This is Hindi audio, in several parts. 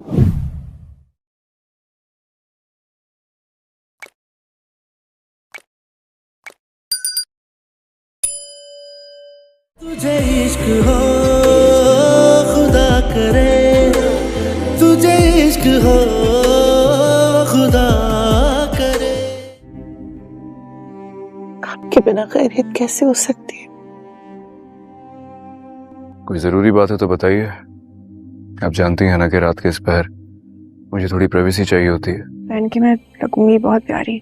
तुझे इश्क हो खुदा करे, तुझे इश्क हो खुदा करे। आपके बिना खैरियत कैसे हो सकती है? कोई जरूरी बात है तो बताइए। आप जानती हैं ना कि रात के इस पहर मुझे थोड़ी प्राइवेसी चाहिए होती है। बहन की मैं लगूंगी बहुत प्यारी।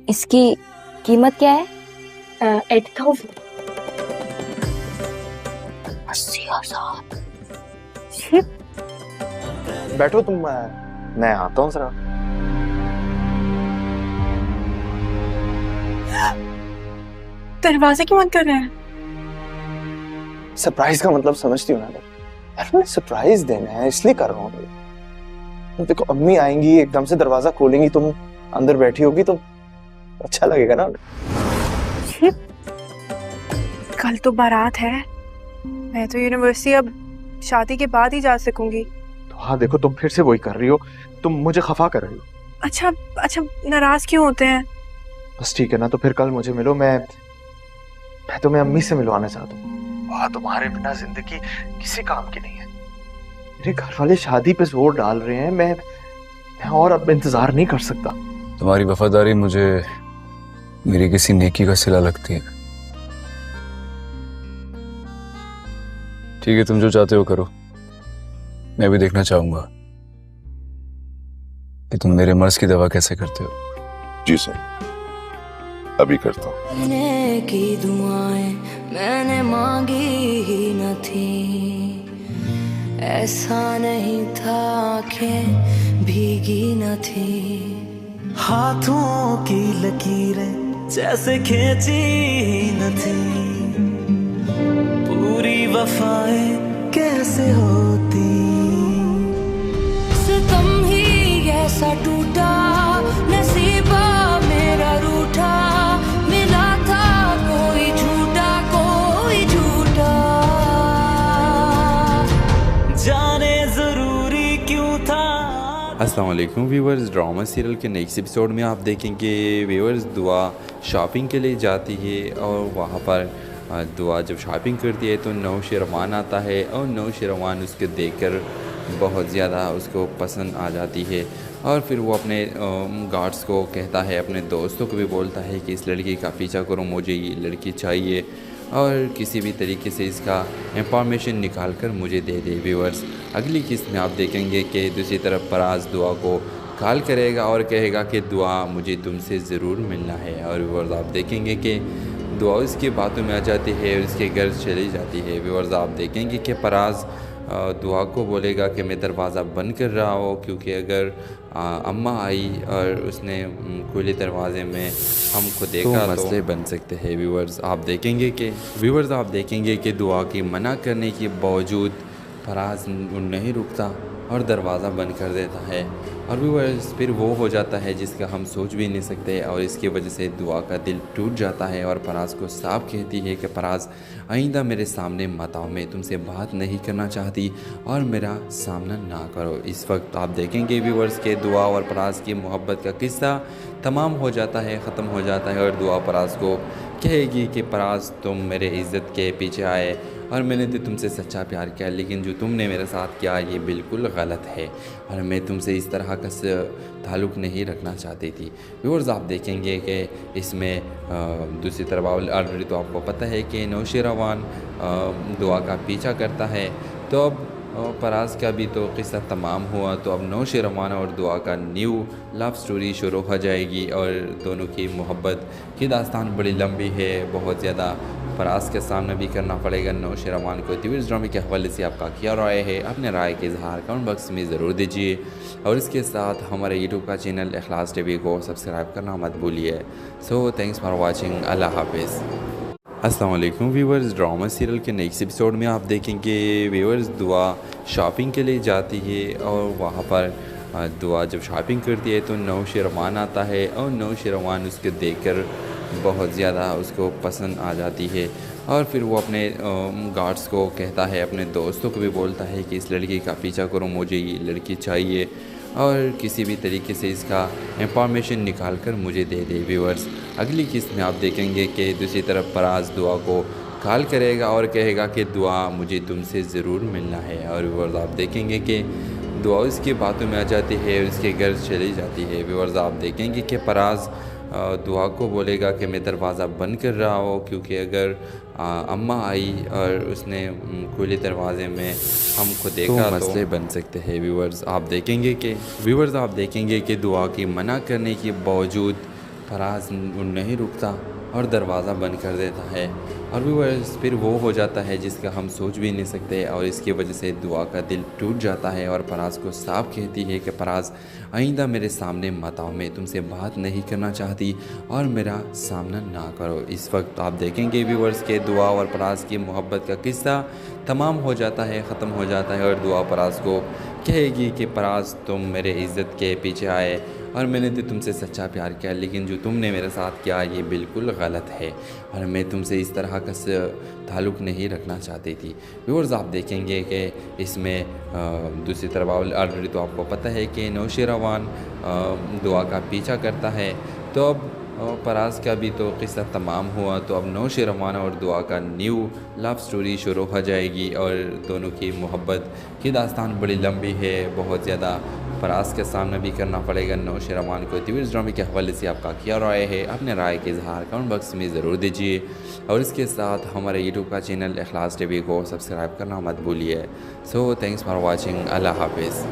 इसकी कीमत क्या है? 80,000। 80,000। बैठो तुम, मैं आता हूँ जरा। दरवाजे क्यों बंद कर रहे हैं? सरप्राइज का मतलब समझती हो ना यार, मैं सरप्राइज देना है इसलिए कर रहा हूँ। देखो अम्मी आएंगी, एकदम से दरवाजा खोलेंगी, तुम अंदर बैठी होगी तो अच्छा लगेगा ना। कल तो बारात है, मैं तो यूनिवर्सिटी अब शादी के बाद ही जा सकूंगी। तो हाँ देखो, तुम फिर से वही कर रही हो, तुम मुझे खफा कर रही हो। अच्छा अच्छा, नाराज क्यों होते हैं? बस ठीक है ना, तो फिर कल मुझे मिलो, मैं तुम्हें अम्मी से मिलवाना चाहता हूँ। वहाँ तुम्हारे बिना जिंदगी किसी काम की नहीं है। मेरे घर वाले शादी पे जोर डाल रहे हैं, मैं और अब इंतजार नहीं कर सकता। तुम्हारी वफादारी मुझे मेरी किसी नेकी का सिला लगती है। ठीक है, तुम जो चाहते हो करो। मैं भी देखना चाहूंगा कि तुम मेरे मर्ज की दवा कैसे करते हो। जी सर, अभी करता हूँ। मैंने की दुआएं मैंने मांगी ही न थी, ऐसा नहीं था आंखें भीगी न थी, हाथों की लकीरें जैसे खींची ही न थी, पूरी वफाएं कैसे होती। सितम ही ऐसा टूटा, नसीबा मेरा रूठा, मिला था कोई झूठा कोई झूठा, जाने जरूरी क्यों था। अस्सलाम वालेकुम व्यूवर्स, ड्रामा सीरियल के नेक्स्ट एपिसोड में आप देखेंगे व्यूवर्स दुआ शॉपिंग के लिए जाती है और वहाँ पर दुआ जब शॉपिंग करती है तो नौशेरवान आता है और नौशेरवान उसके देखकर बहुत ज़्यादा उसको पसंद आ जाती है और फिर वो अपने गार्ड्स को कहता है, अपने दोस्तों को भी बोलता है कि इस लड़की का पीछा करो, मुझे ये लड़की चाहिए और किसी भी तरीके से इसका इंफॉर्मेशन निकाल कर मुझे दे दे। व्यूअर्स अगली किस्त में आप देखेंगे कि दूसरी तरफ फराज दुआ को कॉल करेगा और कहेगा कि दुआ मुझे तुमसे ज़रूर मिलना है और व्यूअर्स आप देखेंगे कि दुआ उसकी बातों में आ जाती है और उसके घर चली जाती है। व्यूअर्स आप देखेंगे कि फराज दुआ को बोलेगा कि मैं दरवाज़ा बंद कर रहा हूँ, क्योंकि अगर अम्मा आई और उसने खुले दरवाजे में हमको देखा तो मसले बन सकते हैं। व्यूअर्स आप देखेंगे कि दुआ की मना करने के बावजूद फराज नहीं रुकता और दरवाज़ा बंद कर देता है और व्यूअर्स फिर वो हो जाता है जिसका हम सोच भी नहीं सकते और इसकी वजह से दुआ का दिल टूट जाता है और फराज को साफ कहती है कि फराज आइंदा मेरे सामने मत आओ, मैं तुमसे बात नहीं करना चाहती और मेरा सामना ना करो। इस वक्त आप देखेंगे व्यूअर्स के दुआ और फराज की मोहब्बत का किस्सा तमाम हो जाता है, ख़त्म हो जाता है और दुआ फराज को कहेगी कि फराज तुम मेरे इज़्ज़त के पीछे आए और मैंने तो तुमसे सच्चा प्यार किया, लेकिन जो तुमने मेरे साथ किया ये बिल्कुल गलत है और मैं तुमसे इस तरह का ताल्लुक़ नहीं रखना चाहती थी। व्यूअर्स आप देखेंगे कि इसमें दूसरी तरफ ऑलरेडी तो आपको पता है कि नौशेरवान दुआ का पीछा करता है, तो अब फराज का भी तो किस्सा तमाम हुआ, तो अब नौशेरवान और दुआ का न्यू लव स्टोरी शुरू हो जाएगी और दोनों की मोहब्बत की दास्तान बड़ी लंबी है, बहुत ज़्यादा फराज के सामने भी करना पड़ेगा नौशेरवान को। तो इस ड्रामे के हवाले से आपका क्या राय है, अपने राय के इजहार कमेंट बॉक्स में ज़रूर दीजिए और इसके साथ हमारे यूट्यूब का चैनल इखलास टीवी को सब्सक्राइब करना मत भूलिए। So thanks for watching, Allah हाफिज़। अस्सलाम वालेकुम व्यूवर्स, ड्रामा सीरियल के नेक्स्ट एपिसोड में आप देखेंगे व्यूवर्स दुआ शॉपिंग के लिए जाती है और वहाँ पर दुआ जब शॉपिंग करती है तो नौशेरवान आता है और नौशेरवान उसके देखकर बहुत ज़्यादा उसको पसंद आ जाती है और फिर वो अपने गार्ड्स को कहता है, अपने दोस्तों को भी बोलता है कि इस लड़की का पीछा करो, मुझे ये लड़की चाहिए और किसी भी तरीके से इसका इंफॉर्मेशन निकाल कर मुझे दे दे। व्यूअर्स, अगली किस्त में आप देखेंगे कि दूसरी तरफ फराज दुआ को कॉल करेगा और कहेगा कि दुआ मुझे तुमसे ज़रूर मिलना है। और व्यूअर्स, आप देखेंगे कि दुआ उसकी बातों में आ जाती है और उसके घर चली जाती है। व्यूअर्स, आप देखेंगे कि फराज दुआ को बोलेगा कि मैं दरवाज़ा बंद कर रहा हूँ, क्योंकि अगर अम्मा आई और उसने खुले दरवाजे में हमको देखा तो मसले बन सकते हैं। व्यूअर्स, आप देखेंगे कि दुआ की मना करने के बावजूद फराज नहीं रुकता और दरवाज़ा बंद कर देता है। और व्यूअर्स, फिर वो हो जाता है जिसका हम सोच भी नहीं सकते और इसकी वजह से दुआ का दिल टूट जाता है और फराज को साफ कहती है कि फराज आइंदा मेरे सामने मत आओ, मैं तुमसे बात नहीं करना चाहती और मेरा सामना ना करो। इस वक्त आप देखेंगे व्यूअर्स के दुआ और फराज की मोहब्बत का किस्सा तमाम हो जाता है, ख़त्म हो जाता है और दुआ फराज को कहेगी कि फराज तुम मेरे इज़्ज़त के पीछे आए और मैंने तो तुमसे सच्चा प्यार किया, लेकिन जो तुमने मेरे साथ किया ये बिल्कुल गलत है और मैं तुमसे इस तरह का ताल्लुक़ नहीं रखना चाहती थी। व्यूअर्स, आप देखेंगे कि इसमें दूसरी तरफ ऑलरेडी तो आपको पता है कि नौशेरवान दुआ का पीछा करता है, तो अब फराज का भी तो किस्सा तमाम हुआ, तो अब नौशेरवान और दुआ का न्यू लव स्टोरी शुरू हो जाएगी और दोनों की मोहब्बत की दास्तान बड़ी लंबी है, बहुत ज़्यादा फराज का सामना भी करना पड़ेगा नौशेरवान को। तो इस ड्रामे के हवाले से आपका क्या राय है, अपने राय के इजहार कमेंट बॉक्स में ज़रूर दीजिए और इसके साथ हमारे यूट्यूब का चैनल इखलास टीवी को सब्सक्राइब करना मत भूलिए। So thanks for watching, Allah हाफिज़।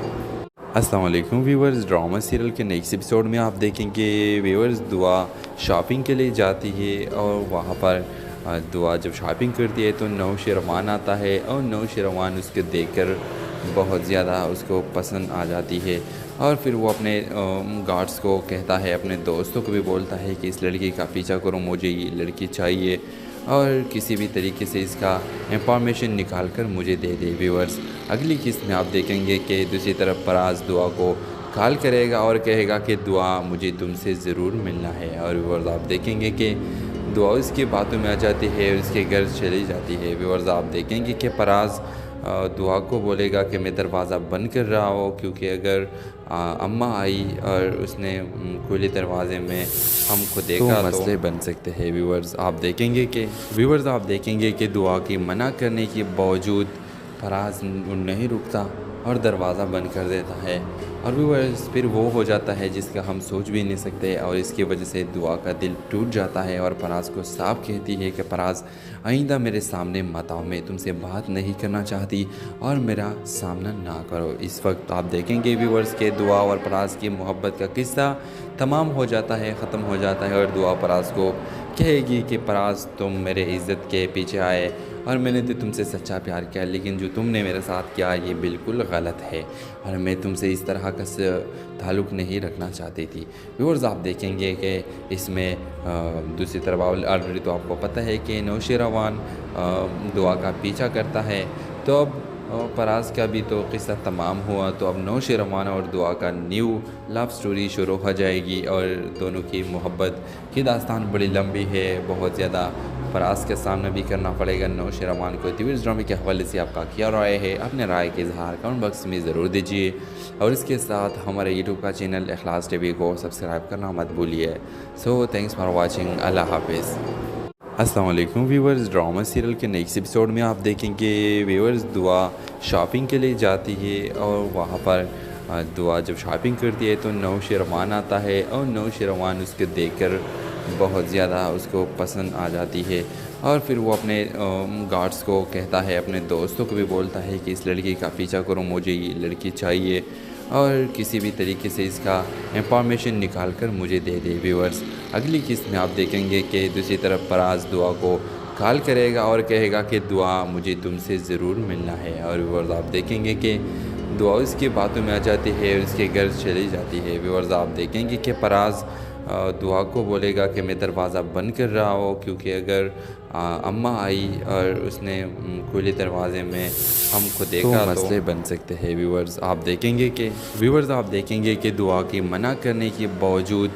अस्सलाम वालेकुम व्यूअर्स, ड्रामा सीरियल के नेक्स्ट एपिसोड में आप देखेंगे व्यूअर्स दुआ शॉपिंग के लिए जाती है और वहाँ पर दुआ जब शॉपिंग करती है तो नौशेरवान आता है और नौशेरवान उसके देखकर बहुत ज़्यादा उसको पसंद आ जाती है और फिर वो अपने गार्ड्स को कहता है, अपने दोस्तों को भी बोलता है कि इस लड़की का पीछा करो, मुझे ये लड़की चाहिए और किसी भी तरीके से इसका इंफॉर्मेशन निकाल कर मुझे दे दे। व्यूअर्स, अगली किस्त में आप देखेंगे कि दूसरी तरफ फराज दुआ को कॉल करेगा और कहेगा कि दुआ मुझे तुमसे ज़रूर मिलना है। और व्यूअर्स, आप देखेंगे कि दुआ उसकी बातों में आ जाती है और उसके घर चली जाती है। व्यूअर्स, आप देखेंगे कि फराज दुआ को बोलेगा कि मैं दरवाज़ा बंद कर रहा हूँ, क्योंकि अगर अम्मा आई और उसने खुले दरवाजे में हमको देखा तो मसले बन सकते हैं। व्यूअर्स, आप देखेंगे कि दुआ की मना करने के बावजूद फराज नहीं रुकता और दरवाज़ा बंद कर देता है और व्यूअर्स, फिर वो हो जाता है जिसका हम सोच भी नहीं सकते और इसकी वजह से दुआ का दिल टूट जाता है और फराज को साफ कहती है कि फराज आइंदा मेरे सामने मत आओ, मैं तुमसे बात नहीं करना चाहती और मेरा सामना ना करो। इस वक्त आप देखेंगे व्यूअर्स के दुआ और फराज की मोहब्बत का किस्सा तमाम हो जाता है, ख़त्म हो जाता है और दुआ फराज को कहेगी कि फराज तुम मेरे इज़्ज़त के पीछे आए और मैंने तो तुमसे सच्चा प्यार किया, लेकिन जो तुमने मेरे साथ किया ये बिल्कुल गलत है और मैं तुमसे इस तरह का ताल्लुक़ नहीं रखना चाहती थी। व्यूअर्स, आप देखेंगे कि इसमें दूसरी तरफ ऑलरेडी तो आपको पता है कि नौशेरवान दुआ का पीछा करता है, तो अब फराज का भी तो किस्सा तमाम हुआ, तो अब नौशेरवान और दुआ का न्यू लव स्टोरी शुरू हो जाएगी और दोनों की मोहब्बत की दास्तान बड़ी लंबी है, बहुत ज़्यादा फराज का सामना भी करना पड़ेगा नौशेरवान को। तो इस ड्रामे के हवाले से आपका क्या राय है, अपने राय के इजहार कमेंट बॉक्स में ज़रूर दीजिए और इसके साथ हमारे यूट्यूब का चैनल इखलास टीवी को सब्सक्राइब करना मत भूलिए। So thanks for watching, Allah हाफिज़। अस्सलाम वालेकुम व्यूअर्स, ड्रामा सीरियल के नेक्स्ट एपिसोड में आप देखेंगे व्यूअर्स दुआ शॉपिंग के लिए जाती है और वहाँ पर दुआ जब शॉपिंग करती है तो नौशेरवान आता है और नौशेरवान उसके देखकर बहुत ज़्यादा उसको पसंद आ जाती है और फिर वो अपने गार्ड्स को कहता है, अपने दोस्तों को भी बोलता है कि इस लड़की का पीछा करो, मुझे ये लड़की चाहिए और किसी भी तरीके से इसका इंफॉर्मेशन निकाल कर मुझे दे दे। व्यूअर्स, अगली किस्त में आप देखेंगे कि दूसरी तरफ फराज दुआ को कॉल करेगा और कहेगा कि दुआ मुझे तुमसे ज़रूर मिलना है और व्यूअर्स, आप देखेंगे कि दुआ उसकी बातों में आ जाती है और उसके घर चली जाती है। व्यूअर्स, आप देखेंगे कि फराज दुआ को बोलेगा कि मैं दरवाज़ा बंद कर रहा हूँ, क्योंकि अगर अम्मा आई और उसने खुले दरवाजे में हमको देखा तो मसले बन सकते हैं। व्यूअर्स, आप देखेंगे कि दुआ की मना करने के बावजूद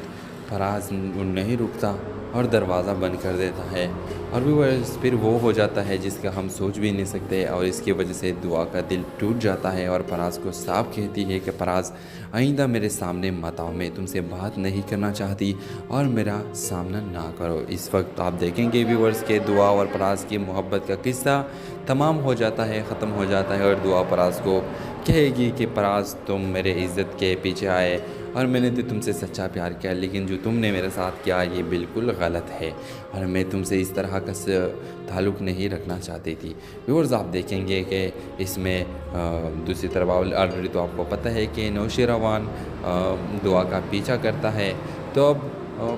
फराज नहीं रुकता और दरवाज़ा बंद कर देता है और व्यूअर्स फिर वो हो जाता है जिसका हम सोच भी नहीं सकते, और इसकी वजह से दुआ का दिल टूट जाता है और फराज को साफ कहती है कि फराज आइंदा मेरे सामने मत आओ, मैं तुमसे बात नहीं करना चाहती और मेरा सामना ना करो। इस वक्त आप देखेंगे व्यूअर्स के दुआ और फराज की मोहब्बत का किस्सा तमाम हो जाता है, ख़त्म हो जाता है, और दुआ फराज को कहेगी कि फराज तुम मेरे इज़्ज़त के पीछे आए और मैंने तो तुमसे सच्चा प्यार किया, लेकिन जो तुमने मेरे साथ किया ये बिल्कुल गलत है और मैं तुमसे इस तरह का ताल्लुक़ नहीं रखना चाहती थी। व्यूअर्स आप देखेंगे कि इसमें दूसरी तरफ ऑलरेडी तो आपको पता है कि नौशेरवान दुआ का पीछा करता है, तो अब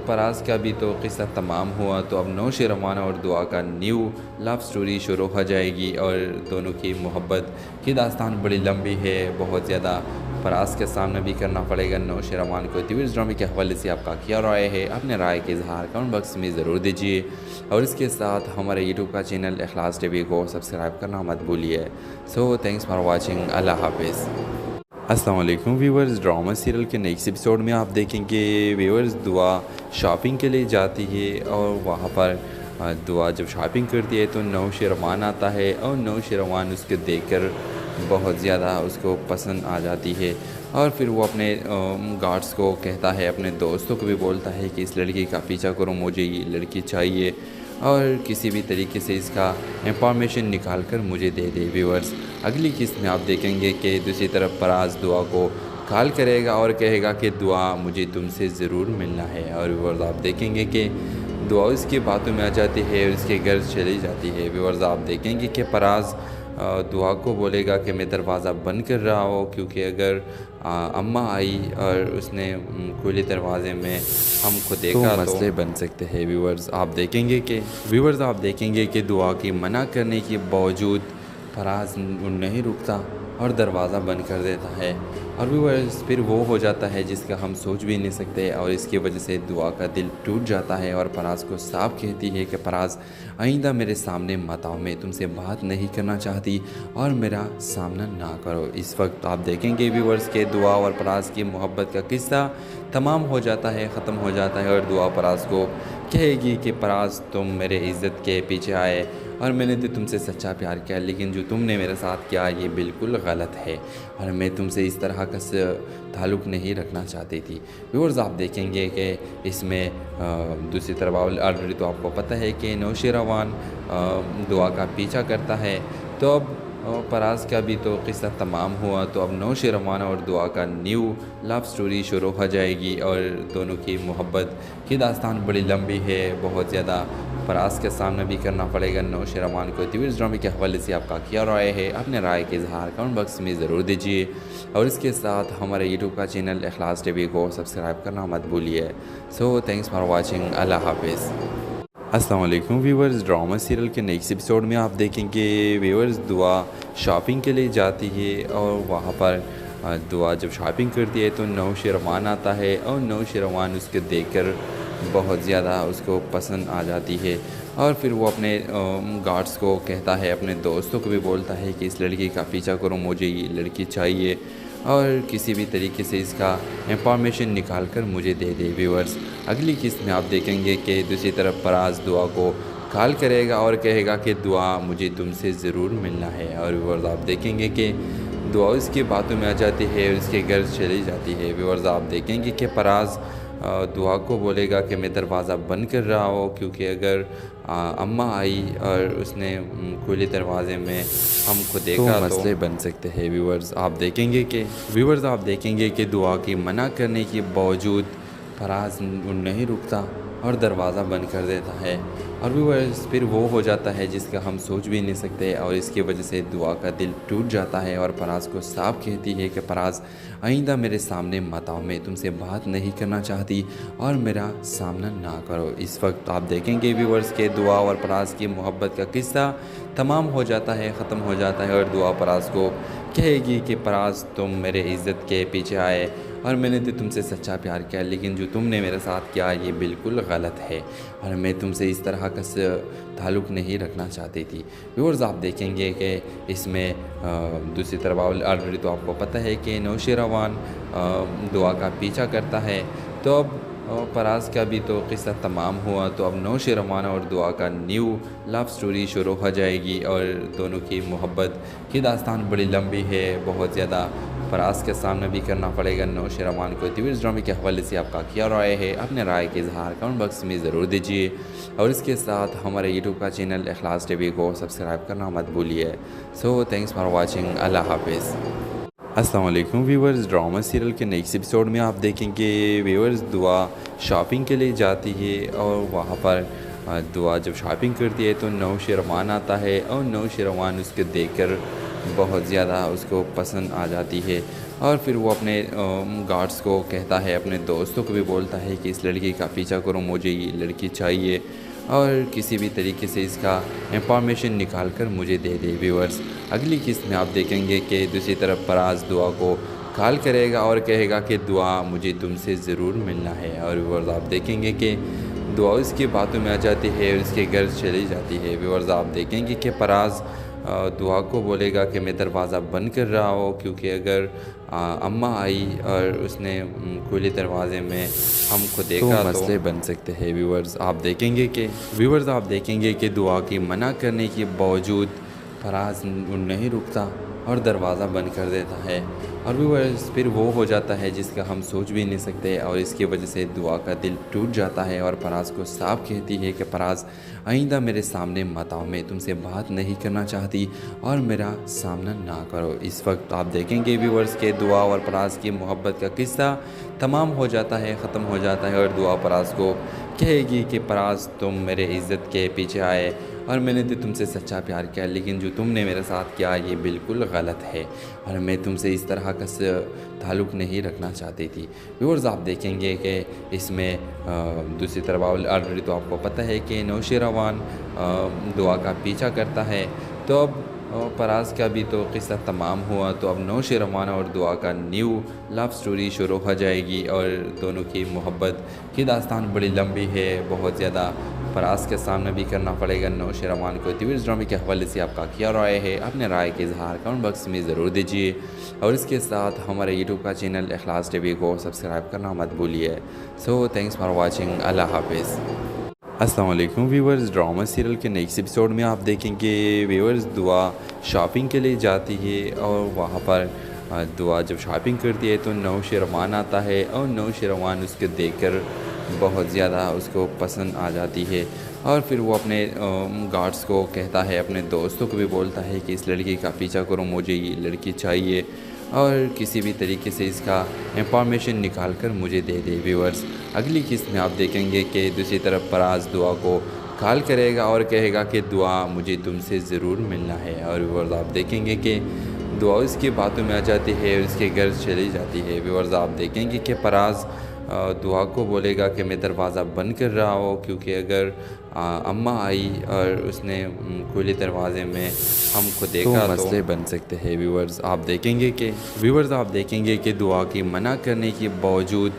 फराज का भी तो किस्सा तमाम हुआ, तो अब नौशेरवान और दुआ का न्यू लव स्टोरी शुरू हो जाएगी और दोनों की मोहब्बत की दास्तान बड़ी लंबी है, बहुत ज़्यादा फराज के सामने भी करना पड़ेगा नौशेरवान को। तो इस ड्रामे के हवाले से आपका क्या राय है, अपने राय के इजहार कमेंट बॉक्स में ज़रूर दीजिए और इसके साथ हमारे यूट्यूब का चैनल इखलास टीवी को सब्सक्राइब करना मत भूलिए। So thanks for watching, Allah हाफिज़। अस्सलाम वालेकुम व्यूअर्स, ड्रामा सीरियल के नेक्स्ट एपिसोड में आप देखेंगे व्यूअर्स दुआ शॉपिंग के लिए जाती है और वहाँ पर दुआ जब शॉपिंग करती है तो नौशेरवान आता है और नौशेरवान उसको देखकर बहुत ज़्यादा उसको पसंद आ जाती है और फिर वो अपने गार्ड्स को कहता है, अपने दोस्तों को भी बोलता है कि इस लड़की का पीछा करो, मुझे ये लड़की चाहिए और किसी भी तरीके से इसका इंफॉर्मेशन निकाल कर मुझे दे दे। व्यूअर्स अगली किस्त में आप देखेंगे कि दूसरी तरफ फराज दुआ को कॉल करेगा और कहेगा कि दुआ मुझे तुमसे ज़रूर मिलना है, और व्यूअर्स आप देखेंगे कि दुआ उसकी बातों में आ जाती है और इसके घर चली जाती है। व्यूअर्स आप देखेंगे कि फराज दुआ को बोलेगा कि मैं दरवाज़ा बंद कर रहा हूँ, क्योंकि अगर अम्मा आई और उसने खुले दरवाजे में हमको देखा तो मसले बन सकते हैं। व्यूअर्स आप देखेंगे कि दुआ की मना करने के बावजूद फराज नहीं रुकता और दरवाज़ा बंद कर देता है, और व्यूअर्स फिर वो हो जाता है जिसका हम सोच भी नहीं सकते, और इसकी वजह से दुआ का दिल टूट जाता है और फराज को साफ कहती है कि फराज आइंदा मेरे सामने मत आओ, मैं तुमसे बात नहीं करना चाहती और मेरा सामना ना करो। इस वक्त आप देखेंगे व्यूअर्स के दुआ और फराज की मोहब्बत का किस्सा तमाम हो जाता है, ख़त्म हो जाता है, और दुआ फराज को कहेगी कि फराज तुम मेरे इज़्ज़त के पीछे आए और मैंने तो तुमसे सच्चा प्यार किया, लेकिन जो तुमने मेरे साथ किया ये बिल्कुल गलत है और मैं तुमसे इस तरह का ताल्लुक़ नहीं रखना चाहती थी। व्यूअर्स आप देखेंगे कि इसमें दूसरी तरफ ऑलरेडी तो आपको पता है कि नौशेरवान दुआ का पीछा करता है, तो अब फराज का भी तो किस्सा तमाम हुआ, तो अब नौशेरवान और दुआ का न्यू लव स्टोरी शुरू हो जाएगी और दोनों की मोहब्बत की दास्तान बड़ी लंबी है, बहुत ज़्यादा फराज के सामने भी करना पड़ेगा नौशेरवान को। तो इस ड्रामे के हवाले से आपका क्या राय है, अपने राय के इजहार कमेंट बॉक्स में ज़रूर दीजिए और इसके साथ हमारे यूट्यूब का चैनल इखलास टीवी को सब्सक्राइब करना मत भूलिए। So thanks for watching, Allah हाफिज़। अस्सलाम वालेकुम व्यूअर्स, ड्रामा सीरियल के नेक्स्ट एपिसोड में आप देखेंगे व्यूअर्स दुआ शॉपिंग के लिए जाती है और वहाँ पर दुआ जब शॉपिंग करती है तो नौशेरवान आता है और नौशेरवान उसको देखकर बहुत ज़्यादा उसको पसंद आ जाती है और फिर वो अपने गार्ड्स को कहता है, अपने दोस्तों को भी बोलता है कि इस लड़की का पीछा करो, मुझे ये लड़की चाहिए और किसी भी तरीके से इसका इंफॉर्मेशन निकाल कर मुझे दे दे। व्यूअर्स अगली किस्त में आप देखेंगे कि दूसरी तरफ फराज दुआ को कॉल करेगा और कहेगा कि दुआ मुझे तुमसे ज़रूर मिलना है, और व्यूअर्स आप देखेंगे कि दुआ उसकी बातों में आ जाती है और इसके घर चली जाती है। व्यूअर्स आप देखेंगे कि फराज दुआ को बोलेगा कि मैं दरवाज़ा बंद कर रहा हूँ, क्योंकि अगर अम्मा आई और उसने खुले दरवाजे में हमको देखा तो मसले बन सकते हैं। व्यूअर्स आप देखेंगे कि दुआ की मना करने के बावजूद फराज नहीं रुकता और दरवाज़ा बंद कर देता है, और व्यूअर्स फिर वो हो जाता है जिसका हम सोच भी नहीं सकते, और इसकी वजह से दुआ का दिल टूट जाता है और फराज को साफ कहती है कि फराज आइंदा मेरे सामने मत आओ, मैं तुमसे बात नहीं करना चाहती और मेरा सामना ना करो। इस वक्त आप देखेंगे व्यूअर्स के दुआ और फराज की मोहब्बत का किस्सा तमाम हो जाता है, ख़त्म हो जाता है, और दुआ फराज को कहेगी कि फराज तुम मेरे इज़्ज़त के पीछे आए और मैंने तो तुमसे सच्चा प्यार किया, लेकिन जो तुमने मेरे साथ किया ये बिल्कुल गलत है और मैं तुमसे इस तरह का ताल्लुक़ नहीं रखना चाहती थी। व्यूअर्स आप देखेंगे कि इसमें दूसरी तरफ ऑलरेडी तो आपको पता है कि नौशेरवान दुआ का पीछा करता है, तो अब और फराज का भी तो किस्सा तमाम हुआ, तो अब नौशेरवान और दुआ का न्यू लव स्टोरी शुरू हो जाएगी और दोनों की मोहब्बत की दास्तान बड़ी लंबी है, बहुत ज़्यादा। फराज के सामने भी करना पड़ेगा नौशेरवान को। तो इस ड्रामे के हवाले से आपका क्या राय है? अपने राय के इजहार कमेंट बॉक्स में ज़रूर दीजिए और इसके साथ हमारे यूट्यूब का चैनल इखलास टीवी को सब्सक्राइब करना मत भूलिए। So thanks for watching. Allah हाफिज़। अस्सलाम वालेकुम व्यूवर्स, ड्रामा सीरियल के नेक्स्ट एपिसोड में आप देखेंगे व्यूवर्स दुआ शॉपिंग के लिए जाती है और वहाँ पर दुआ जब शॉपिंग करती है तो नौशेरवान आता है और नौशेरवान उसके देखकर बहुत ज़्यादा उसको पसंद आ जाती है और फिर वो अपने गार्ड्स को कहता है, अपने दोस्तों को भी बोलता है कि इस लड़की का पीछा करो, मुझे ये लड़की चाहिए और किसी भी तरीके से इसका इंफॉर्मेशन निकाल कर मुझे दे दे। व्यूअर्स अगली किस्त में आप देखेंगे कि दूसरी तरफ फराज दुआ को कॉल करेगा और कहेगा कि दुआ मुझे तुमसे ज़रूर मिलना है और व्यूअर्स आप देखेंगे कि दुआ उसकी बातों में आ जाती है और उसके घर चली जाती है। व्यूअर्स आप देखेंगे कि फराज दुआ को बोलेगा कि मैं दरवाज़ा बंद कर रहा हूँ, क्योंकि अगर अम्मा आई और उसने खुले दरवाजे में हमको देखा तो मसले बन सकते हैं। व्यूअर्स आप देखेंगे कि दुआ की मना करने के बावजूद फराज नहीं रुकता और दरवाज़ा बंद कर देता है और व्यूअर्स फिर वो हो जाता है जिसका हम सोच भी नहीं सकते और इसकी वजह से दुआ का दिल टूट जाता है और फराज को साफ कहती है कि फराज आइंदा मेरे सामने मत आओ, मैं तुमसे बात नहीं करना चाहती और मेरा सामना ना करो। इस वक्त आप देखेंगे व्यूअर्स के दुआ और फराज की मोहब्बत का किस्सा तमाम हो जाता है, ख़त्म हो जाता है और दुआ फराज को कहेगी कि फराज तुम मेरे इज़्ज़त के पीछे आए और मैंने तो तुमसे सच्चा प्यार किया, लेकिन जो तुमने मेरे साथ किया ये बिल्कुल गलत है और मैं तुमसे इस तरह का ताल्लुक़ नहीं रखना चाहती थी। व्यूअर्स आप देखेंगे कि इसमें दूसरी तरफ ऑलरेडी तो आपको पता है कि नौशेरवान दुआ का पीछा करता है, तो अब फराज का भी तो किस्सा तमाम हुआ, तो अब नौशेरवान और दुआ का न्यू लव स्टोरी शुरू हो जाएगी और दोनों की मोहब्बत की दास्तान बड़ी लंबी है, बहुत ज़्यादा। फराज के सामने भी करना पड़ेगा नौशेरवान को। तो इस ड्रामे के हवाले से आपका क्या राय है? अपने राय के इजहार कमेंट बॉक्स में ज़रूर दीजिए और इसके साथ हमारे यूट्यूब का चैनल इखलास टीवी को सब्सक्राइब करना मत भूलिए। So thanks for watching. Allah हाफिज़। अस्सलाम वालेकुम व्यूवर्स, ड्रामा सीरियल के नेक्स्ट एपिसोड में आप देखेंगे व्यूवर्स दुआ शॉपिंग के लिए जाती है और वहाँ पर दुआ जब शॉपिंग करती है तो नौशेरवान आता है और नौशेरवान उसके देखकर बहुत ज़्यादा उसको पसंद आ जाती है और फिर वो अपने गार्ड्स को कहता है, अपने दोस्तों को भी बोलता है कि इस लड़की का पीछा करो, मुझे ये लड़की चाहिए और किसी भी तरीके से इसका इंफॉर्मेशन निकाल कर मुझे दे दे। व्यूअर्स अगली किस्त में आप देखेंगे कि दूसरी तरफ फराज दुआ को कॉल करेगा और कहेगा कि दुआ मुझे तुमसे ज़रूर मिलना है और व्यूअर्स आप देखेंगे कि दुआ उसकी बातों में आ जाती है और उसके घर चली जाती है। व्यूअर्स आप देखेंगे कि फराज दुआ को बोलेगा कि मैं दरवाज़ा बंद कर रहा हूँ, क्योंकि अगर अम्मा आई और उसने खुले दरवाजे में हमको देखा तो मसले बन सकते हैं। व्यूअर्स आप देखेंगे कि दुआ की मना करने के बावजूद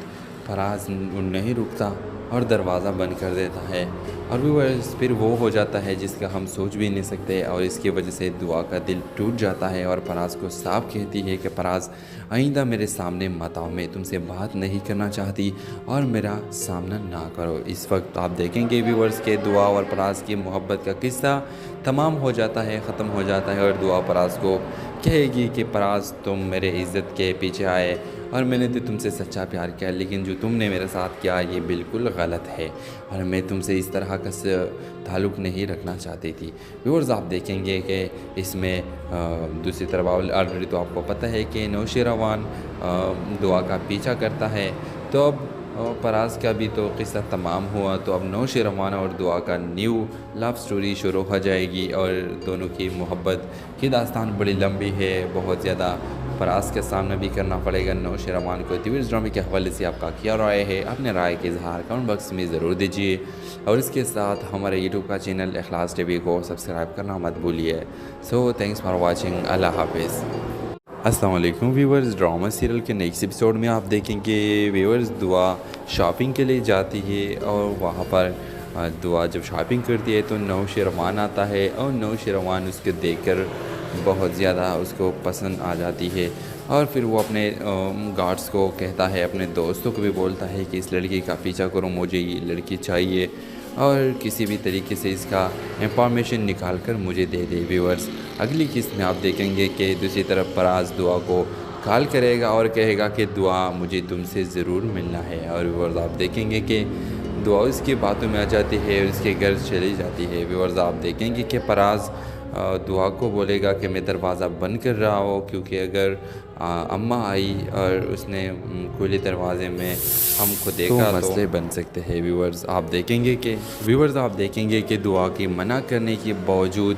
फराज नहीं रुकता और दरवाज़ा बंद कर देता है और व्यूअर्स फिर वो हो जाता है जिसका हम सोच भी नहीं सकते और इसकी वजह से दुआ का दिल टूट जाता है और फराज को साफ कहती है कि फराज आइंदा मेरे सामने मत आओ, मैं तुमसे बात नहीं करना चाहती और मेरा सामना ना करो। इस वक्त आप देखेंगे व्यूअर्स के दुआ और फराज की मोहब्बत का किस्सा तमाम हो जाता है, ख़त्म हो जाता है और दुआ फराज को कहेगी कि फराज तुम मेरे इज़्ज़त के पीछे आए और मैंने तो तुमसे सच्चा प्यार किया, लेकिन जो तुमने मेरे साथ किया ये बिल्कुल गलत है और मैं तुमसे इस तरह का ताल्लुक़ नहीं रखना चाहती थी। व्यूअर्स आप देखेंगे कि इसमें दूसरी तरफ ऑलरेडी तो आपको पता है कि नौशेरवान दुआ का पीछा करता है, तो अब फराज का भी तो किस्सा तमाम हुआ, तो अब नौशेरवान और दुआ का न्यू लव स्टोरी शुरू हो जाएगी और दोनों की मोहब्बत की दास्तान बड़ी लंबी है, बहुत ज़्यादा। फराज के सामने भी करना पड़ेगा नौशेरवान को। तो इस ड्रामे के हवाले से आपका क्या राय है? अपने राय के इजहार कमेंट बॉक्स में ज़रूर दीजिए और इसके साथ हमारे यूट्यूब का चैनल इखलास टीवी को सब्सक्राइब करना मत भूलिए। So thanks for watching. Allah हाफिज़। अस्सलाम वालेकुम व्यूवर्स, ड्रामा सीरियल के नेक्स्ट एपिसोड में आप देखेंगे व्यूवर्स दुआ शॉपिंग के लिए जाती है और वहाँ पर दुआ जब शॉपिंग करती है तो नौशेरवान आता है और नौशेरवान उसके देखकर बहुत ज़्यादा उसको पसंद आ जाती है और फिर वो अपने गार्ड्स को कहता है, अपने दोस्तों को भी बोलता है कि इस लड़की का पीछा करो, मुझे ये लड़की चाहिए और किसी भी तरीके से इसका इंफॉर्मेशन निकाल कर मुझे दे दे। व्यूअर्स, अगली किस्त में आप देखेंगे कि दूसरी तरफ फराज दुआ को कॉल करेगा और कहेगा कि दुआ मुझे तुमसे ज़रूर मिलना है। और व्यूअर्स, आप देखेंगे कि दुआ उसकी बातों में आ जाती है और उसके घर चली जाती है। व्यूअर्स, आप देखेंगे कि फराज दुआ को बोलेगा कि मैं दरवाज़ा बंद कर रहा हूँ, क्योंकि अगर अम्मा आई और उसने खुले दरवाजे में हमको देखा तो मसले बन सकते हैं। व्यूअर्स, आप देखेंगे कि दुआ की मना करने के बावजूद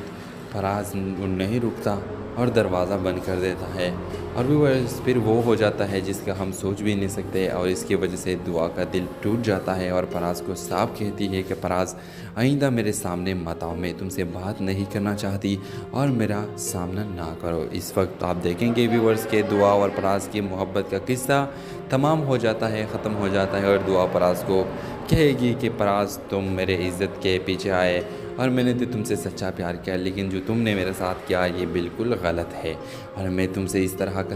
फराज नहीं रुकता और दरवाज़ा बंद कर देता है। और व्यूअर्स, फिर वो हो जाता है जिसका हम सोच भी नहीं सकते और इसकी वजह से दुआ का दिल टूट जाता है और फराज को साफ कहती है कि फराज आइंदा मेरे सामने मत आओ, मैं तुमसे बात नहीं करना चाहती और मेरा सामना ना करो। इस वक्त आप देखेंगे व्यूअर्स के दुआ और फराज की मोहब्बत का किस्सा तमाम हो जाता है, ख़त्म हो जाता है और दुआ फराज को कहेगी कि फराज तुम मेरे इज़्ज़त के पीछे आए और मैंने तो तुमसे सच्चा प्यार किया, लेकिन जो तुमने मेरे साथ किया ये बिल्कुल गलत है और मैं तुमसे इस तरह का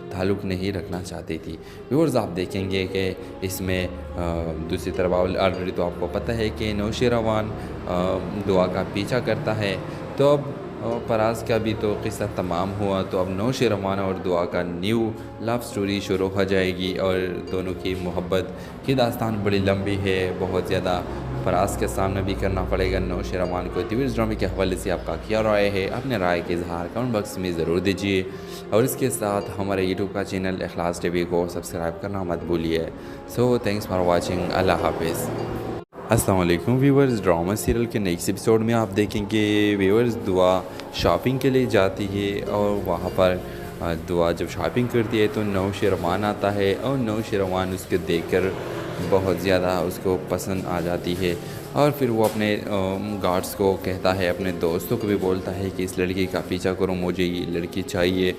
ताल्लुक़ नहीं रखना चाहती थी। व्यूअर्स, आप देखेंगे कि इसमें दूसरी तरफ ऑलरेडी तो आपको पता है कि नौशेरवान दुआ का पीछा करता है, तो अब फराज का भी तो किस्सा तमाम हुआ, तो अब नौशेरवान और दुआ का न्यू लव स्टोरी शुरू हो जाएगी और दोनों की मोहब्बत की दास्तान बड़ी लंबी है, बहुत ज़्यादा फराज के सामने भी करना पड़ेगा नौशेरवान को। तो इस ड्रामे के हवाले से आपका क्या राय है, अपने राय के इजहार कमेंट बॉक्स में ज़रूर दीजिए और इसके साथ हमारे यूट्यूब का चैनल इखलास टीवी को सब्सक्राइब करना मत भूलिए। So thanks for watching, Allah हाफिज़। अस्सलाम वालेकुम व्यूअर्स, ड्रामा सीरियल के नेक्स्ट एपिसोड में आप देखेंगे व्यूअर्स दुआ शॉपिंग के लिए जाती है और वहाँ पर दुआ जब शॉपिंग करती है तो नौशेरवान आता है और नौशेरवान उसके देखकर बहुत ज़्यादा उसको पसंद आ जाती है और फिर वो अपने गार्ड्स को कहता है, अपने दोस्तों को भी बोलता है कि इस लड़की का पीछा करो, मुझे ये लड़की चाहिए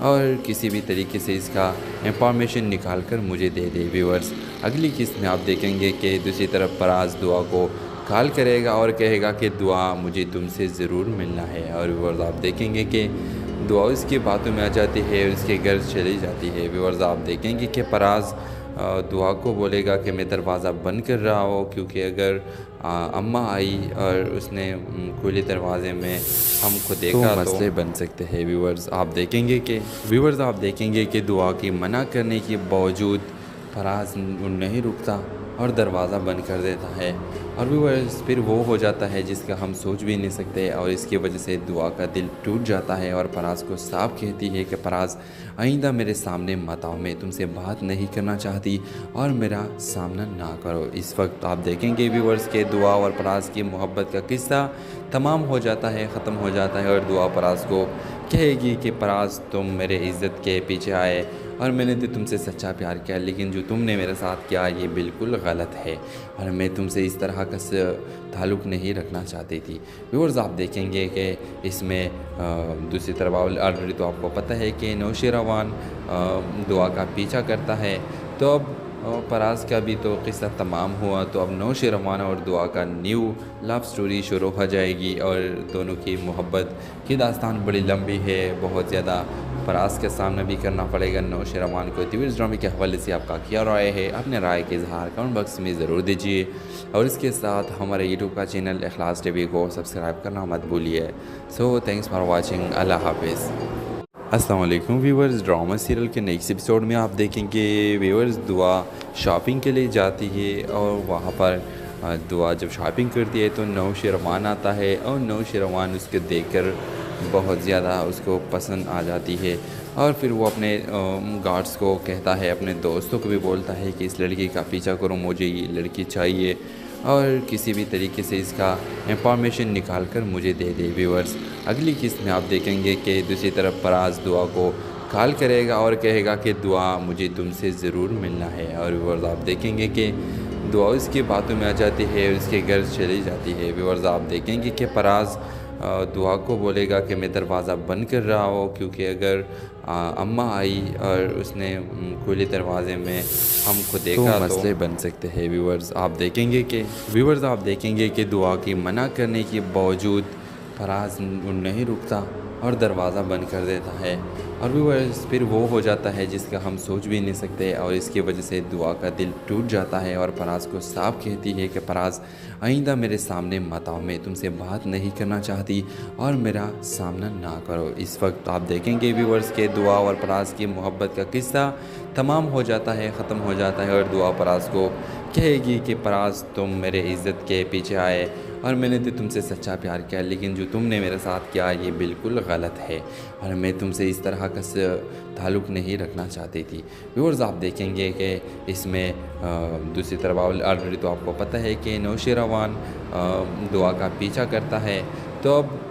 और किसी भी तरीके से इसका इंफॉर्मेशन निकाल कर मुझे दे दे। व्यूअर्स, अगली किस्त में आप देखेंगे कि दूसरी तरफ फराज दुआ को कॉल करेगा और कहेगा कि दुआ मुझे तुमसे ज़रूर मिलना है। और व्यूअर्स, आप देखेंगे कि दुआ उसकी बातों में आ जाती है और उसके घर चली जाती है। व्यूअर्स, आप देखेंगे कि फराज दुआ को बोलेगा कि मैं दरवाज़ा बंद कर रहा हूँ, क्योंकि अगर अम्मा आई और उसने खुले दरवाजे में हमको देखा तो मसले बन सकते हैं। व्यूअर्स, आप देखेंगे कि दुआ की मना करने के बावजूद फराज नहीं रुकता और दरवाज़ा बंद कर देता है और व्यूअर्स, फिर वो हो जाता है जिसका हम सोच भी नहीं सकते और इसकी वजह से दुआ का दिल टूट जाता है और फराज को साफ कहती है कि फराज आइंदा मेरे सामने मत आओ, मैं तुमसे बात नहीं करना चाहती और मेरा सामना ना करो। इस वक्त आप देखेंगे व्यूअर्स के दुआ और फराज की मोहब्बत का किस्सा तमाम हो जाता है, ख़त्म हो जाता है और दुआ फराज को कहेगी कि फराज तुम मेरे इज़्ज़त के पीछे आए और मैंने तो तुमसे सच्चा प्यार किया, लेकिन जो तुमने मेरे साथ किया ये बिल्कुल गलत है और मैं तुमसे इस तरह का ताल्लुक़ नहीं रखना चाहती थी। व्यूअर्स, आप देखेंगे कि इसमें दूसरी तरफ ऑलरेडी तो आपको पता है कि नौशेरवान दुआ का पीछा करता है, तो अब फराज का भी तो किस्सा तमाम हुआ, तो अब नौशेरवान और दुआ का न्यू लव स्टोरी शुरू हो जाएगी और दोनों की मोहब्बत की दास्तान बड़ी लंबी है, बहुत ज़्यादा फराज के सामने भी करना पड़ेगा नौशेरवान को। तो इस ड्रामे के हवाले से आपका क्या राय है, अपने राय के इजहार कमेंट बॉक्स में ज़रूर दीजिए और इसके साथ हमारे यूट्यूब का चैनल इखलास टीवी को सब्सक्राइब करना मत भूलिए। So thanks for watching, Allah हाफिज़। अस्सलाम वालेकुम व्यूअर्स, ड्रामा सीरियल के नेक्स्ट एपिसोड में आप देखेंगे व्यूअर्स दुआ शॉपिंग के लिए जाती है और वहाँ पर दुआ जब शॉपिंग करती है तो नौशेरवान आता है और नौशेरवान उसके देखकर बहुत ज़्यादा उसको पसंद आ जाती है और फिर वो अपने गार्ड्स को कहता है, अपने दोस्तों को भी बोलता है कि इस लड़की का पीछा करो, मुझे ये लड़की चाहिए और किसी भी तरीके से इसका इंफॉर्मेशन निकाल कर मुझे दे दे। व्यूअर्स, अगली किस्त में आप देखेंगे कि दूसरी तरफ फराज दुआ को कॉल करेगा और कहेगा कि दुआ मुझे तुमसे ज़रूर मिलना है और व्यूअर्स, आप देखेंगे कि दुआ उसकी बातों में आ जाती है और उसके घर चली जाती है। व्यूअर्स, आप देखेंगे कि फराज दुआ को बोलेगा कि मैं दरवाज़ा बंद कर रहा हूँ, क्योंकि अगर अम्मा आई और उसने खुले दरवाजे में हमको देखा तो मसले बन सकते हैं। व्यूअर्स, आप देखेंगे कि दुआ की मना करने के बावजूद फराज नहीं रुकता और दरवाज़ा बंद कर देता है और व्यूअर्स फिर वो हो जाता है जिसका हम सोच भी नहीं सकते, और इसकी वजह से दुआ का दिल टूट जाता है और फराज को साफ कहती है कि फराज आइंदा मेरे सामने मत आओ, मैं तुमसे बात नहीं करना चाहती और मेरा सामना ना करो। इस वक्त आप देखेंगे व्यूअर्स के दुआ और फराज की मोहब्बत का किस्सा तमाम हो जाता है, ख़त्म हो जाता है, और दुआ फराज को कहेगी कि फराज तुम मेरे इज़्ज़त के पीछे आए और मैंने तो तुमसे सच्चा प्यार किया, लेकिन जो तुमने मेरे साथ किया ये बिल्कुल गलत है और मैं तुमसे इस तरह का ताल्लुक़ नहीं रखना चाहती थी। व्यूअर्स आप देखेंगे कि इसमें दूसरी तरफ ऑलरेडी तो आपको पता है कि नौशेरवान दुआ का पीछा करता है, तो अब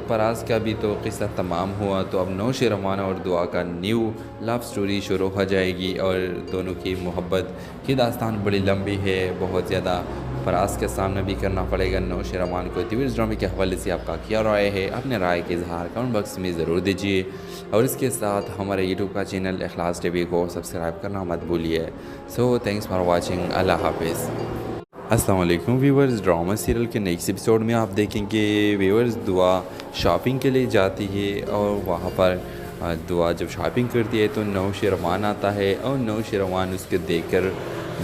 फराज का भी तो किस्सा तमाम हुआ, तो अब नौशेरवान और दुआ का न्यू लव स्टोरी शुरू हो जाएगी और दोनों की मोहब्बत की दास्तान बड़ी लंबी है, बहुत ज़्यादा फराज के सामने भी करना पड़ेगा नौशेरवान को। तो इस ड्रामे के हवाले से आपका क्या राय है, अपने राय के इजहार कमेंट बॉक्स में ज़रूर दीजिए और इसके साथ हमारे यूट्यूब का चैनल इखलास टीवी को सब्सक्राइब करना मत भूलिए। So thanks for watching, Allah हाफिज़। अस्सलाम वालेकुम व्यूअर्स, ड्रामा सीरियल के नेक्स्ट एपिसोड में आप देखेंगे व्यूअर्स दुआ शॉपिंग के लिए जाती है और वहाँ पर दुआ जब शॉपिंग करती है तो नौशेरवान आता है और नौशेरवान उसके देखकर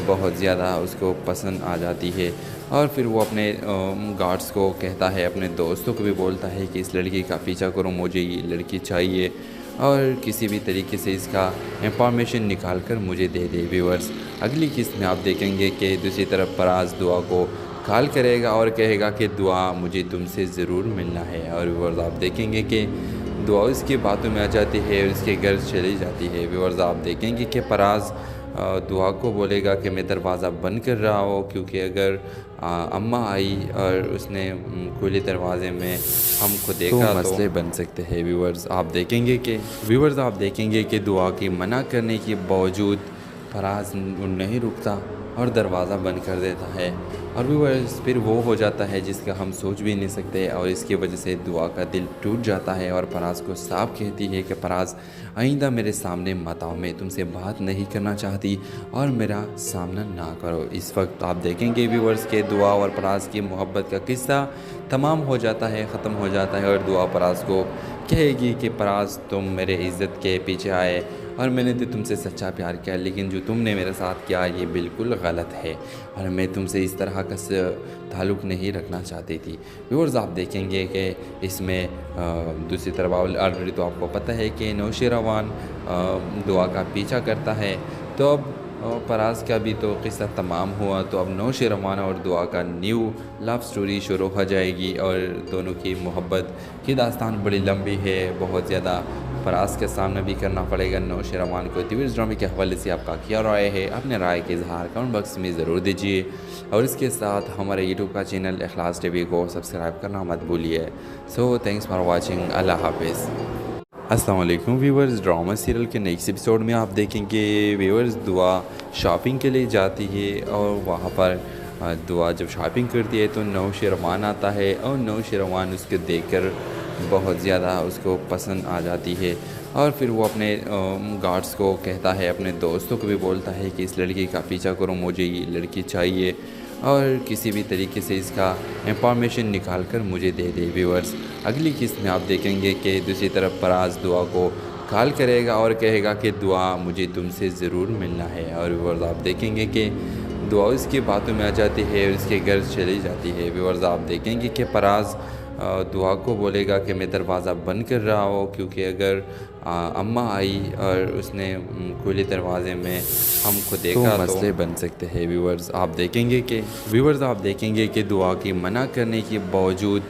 बहुत ज़्यादा उसको पसंद आ जाती है और फिर वो अपने गार्ड्स को कहता है, अपने दोस्तों को भी बोलता है कि इस लड़की का पीछा करो, मुझे ये लड़की चाहिए और किसी भी तरीके से इसका इंफॉर्मेशन निकाल कर मुझे दे दे। व्यूअर्स अगली किस्त में आप देखेंगे कि दूसरी तरफ फराज दुआ को कॉल करेगा और कहेगा कि दुआ मुझे तुमसे ज़रूर मिलना है, और व्यूअर्स आप देखेंगे कि दुआ उसकी बातों में आ जाती है और उसके घर चली जाती है। व्यूअर्स आप देखेंगे कि फराज दुआ को बोलेगा कि मैं दरवाज़ा बंद कर रहा हूँ, क्योंकि अगर अम्मा आई और उसने खुले दरवाज़े में हमको देखा तो मसले बन सकते हैं। व्यूअर्स आप देखेंगे कि दुआ की मना करने के बावजूद फराज नहीं रुकता और दरवाज़ा बंद कर देता है, और व्यूअर्स फिर वो हो जाता है जिसका हम सोच भी नहीं सकते, और इसकी वजह से दुआ का दिल टूट जाता है और फराज को साफ कहती है कि फराज आइंदा मेरे सामने मत आओ, मैं तुमसे बात नहीं करना चाहती और मेरा सामना ना करो। इस वक्त आप देखेंगे व्यूअर्स के दुआ और फराज की मोहब्बत का किस्सा तमाम हो जाता है, ख़त्म हो जाता है, और दुआ फराज को कहेगी कि फराज तुम मेरे इज़्ज़त के पीछे आए और मैंने तो तुमसे सच्चा प्यार किया, लेकिन जो तुमने मेरे साथ किया ये बिल्कुल गलत है और मैं तुमसे इस तरह का ताल्लुक़ नहीं रखना चाहती थी। व्यूअर्स आप देखेंगे कि इसमें दूसरी तरफ ऑलरेडी तो आपको पता है कि नौशेरवान दुआ का पीछा करता है, तो अब फराज का भी तो किस्सा तमाम हुआ, तो अब नौशेरवान और दुआ का न्यू लव स्टोरी शुरू हो जाएगी और दोनों की मोहब्बत की दास्तान बड़ी लंबी है, बहुत ज़्यादा फराज के सामने भी करना पड़ेगा नौशेरवान को। तो इस ड्रामे के हवाले से आपका क्या राय है, अपने राय के इजहार कमेंट बॉक्स में ज़रूर दीजिए और इसके साथ हमारे यूट्यूब का चैनल इखलास टीवी को सब्सक्राइब करना मत भूलिए। So thanks for watching, Allah हाफिज़। अस्सलाम वालेकुम व्यूअर्स, ड्रामा सीरियल के नेक्स्ट एपिसोड में आप देखेंगे व्यूअर्स दुआ शॉपिंग के लिए जाती है और वहाँ पर दुआ जब शॉपिंग करती है तो नौशेरवान आता है और नौशेरवान उसके देखकर बहुत ज़्यादा उसको पसंद आ जाती है और फिर वो अपने गार्ड्स को कहता है, अपने दोस्तों को भी बोलता है कि इस लड़की का पीछा करो, मुझे ये लड़की चाहिए और किसी भी तरीके से इसका इंफॉर्मेशन निकाल कर मुझे दे दे। व्यूअर्स अगली किस्त में आप देखेंगे कि दूसरी तरफ फराज दुआ को कॉल करेगा और कहेगा कि दुआ मुझे तुमसे ज़रूर मिलना है, और व्यूअर्स आप देखेंगे कि दुआ उसकी बातों में आ जाती है और उसके घर चली जाती है। व्यूअर्स आप देखेंगे कि फराज दुआ को बोलेगा कि मैं दरवाज़ा बंद कर रहा हूँ, क्योंकि अगर अम्मा आई और उसने खुले दरवाज़े में हमको देखा तो मसले बन सकते हैं। व्यूअर्स आप देखेंगे कि दुआ की मना करने के बावजूद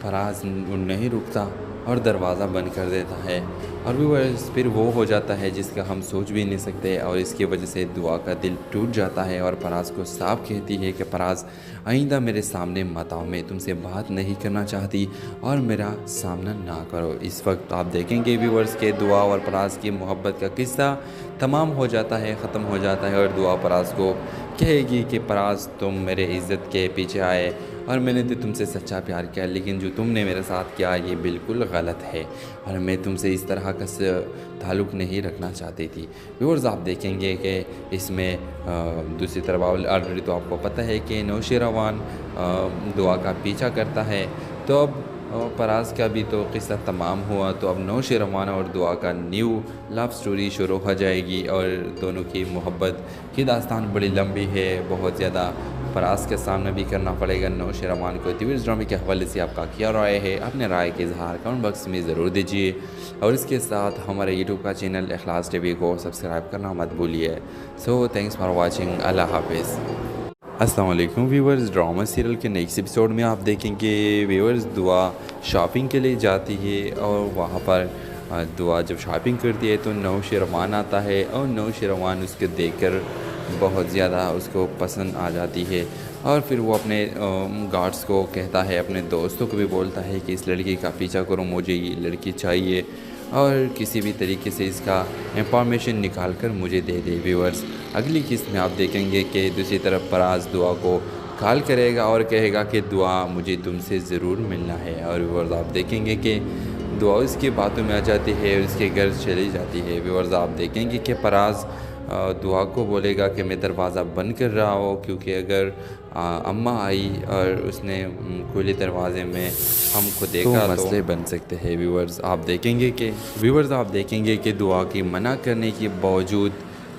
फराज नहीं रुकता और दरवाज़ा बंद कर देता है, और व्यूअर्स फिर वो हो जाता है जिसका हम सोच भी नहीं सकते, और इसकी वजह से दुआ का दिल टूट जाता है और फराज को साफ कहती है कि फराज आइंदा मेरे सामने मत आओ, मैं तुमसे बात नहीं करना चाहती और मेरा सामना ना करो। इस वक्त आप देखेंगे व्यूअर्स के दुआ और फराज की मोहब्बत का किस्सा तमाम हो जाता है, ख़त्म हो जाता है, और दुआ फराज को कहेगी कि फराज तुम मेरे इज़्ज़त के पीछे आए और मैंने तो तुमसे सच्चा प्यार किया, लेकिन जो तुमने मेरे साथ किया ये बिल्कुल गलत है और मैं तुमसे इस तरह का ताल्लुक़ नहीं रखना चाहती थी। व्यूअर्स आप देखेंगे कि इसमें दूसरी तरफ ऑलरेडी तो आपको पता है कि नौशेरवान दुआ का पीछा करता है, तो अब फराज का भी तो किस्सा तमाम हुआ, तो अब नौशेरवान और दुआ का न्यू लव स्टोरी शुरू हो जाएगी और दोनों की मोहब्बत की दास्तान बड़ी लंबी है, बहुत ज़्यादा। फराज के सामने भी करना पड़ेगा नौशेरवान को। तो इस ड्रामे के हवाले से आपका क्या राय है? अपने राय के इजहार कमेंट बॉक्स में ज़रूर दीजिए और इसके साथ हमारे यूट्यूब का चैनल इखलास टीवी को सब्सक्राइब करना मत भूलिए। So thanks for watching. Allah हाफिज़। अस्सलाम वालेकुम व्यूवर्स, ड्रामा सीरियल के नेक्स्ट एपिसोड में आप देखेंगे व्यूवर्स दुआ शॉपिंग के लिए जाती है और वहाँ पर दुआ जब शॉपिंग करती है तो नौशेरवान आता है और नौशेरवान उसके देखकर बहुत ज़्यादा उसको पसंद आ जाती है और फिर वो अपने गार्ड्स को कहता है, अपने दोस्तों को भी बोलता है कि इस लड़की का पीछा करो, मुझे ये लड़की चाहिए और किसी भी तरीके से इसका इंफॉर्मेशन निकाल कर मुझे दे दे। व्यूअर्स अगली किस्त में आप देखेंगे कि दूसरी तरफ फराज दुआ को कॉल करेगा और कहेगा कि दुआ मुझे तुमसे ज़रूर मिलना है और व्यूअर्स आप देखेंगे कि दुआ उसकी बातों में आ जाती है और उसके घर चली जाती है। व्यूअर्स आप देखेंगे कि फराज दुआ को बोलेगा कि मैं दरवाज़ा बंद कर रहा हूँ क्योंकि अगर अम्मा आई और उसने खुले दरवाज़े में हमको देखा तो मसले बन सकते हैं। व्यूअर्स आप देखेंगे कि दुआ की मना करने के बावजूद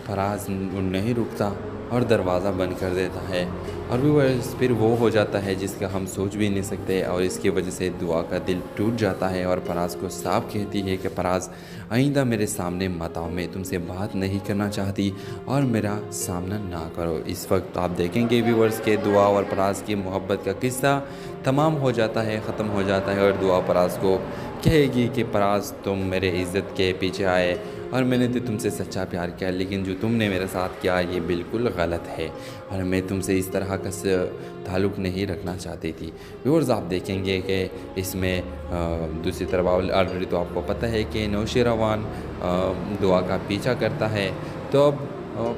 फराज नहीं रुकता और दरवाज़ा बंद कर देता है और व्यूअर्स फिर वो हो जाता है जिसका हम सोच भी नहीं सकते और इसकी वजह से दुआ का दिल टूट जाता है और फराज को साफ कहती है कि फराज आइंदा मेरे सामने मत आओ, मैं तुमसे बात नहीं करना चाहती और मेरा सामना ना करो। इस वक्त आप देखेंगे व्यूअर्स के दुआ और फराज की मोहब्बत का किस्सा तमाम हो जाता है, ख़त्म हो जाता है और दुआ फराज को कहेगी कि फराज तुम मेरे इज़्ज़त के पीछे आए और मैंने तो तुमसे सच्चा प्यार किया, लेकिन जो तुमने मेरे साथ किया ये बिल्कुल गलत है और मैं तुमसे इस तरह का ताल्लुक़ नहीं रखना चाहती थी। व्यूअर्स आप देखेंगे कि इसमें दूसरी तरफ ऑलरेडी तो आपको पता है कि नौशेरवान दुआ का पीछा करता है, तो अब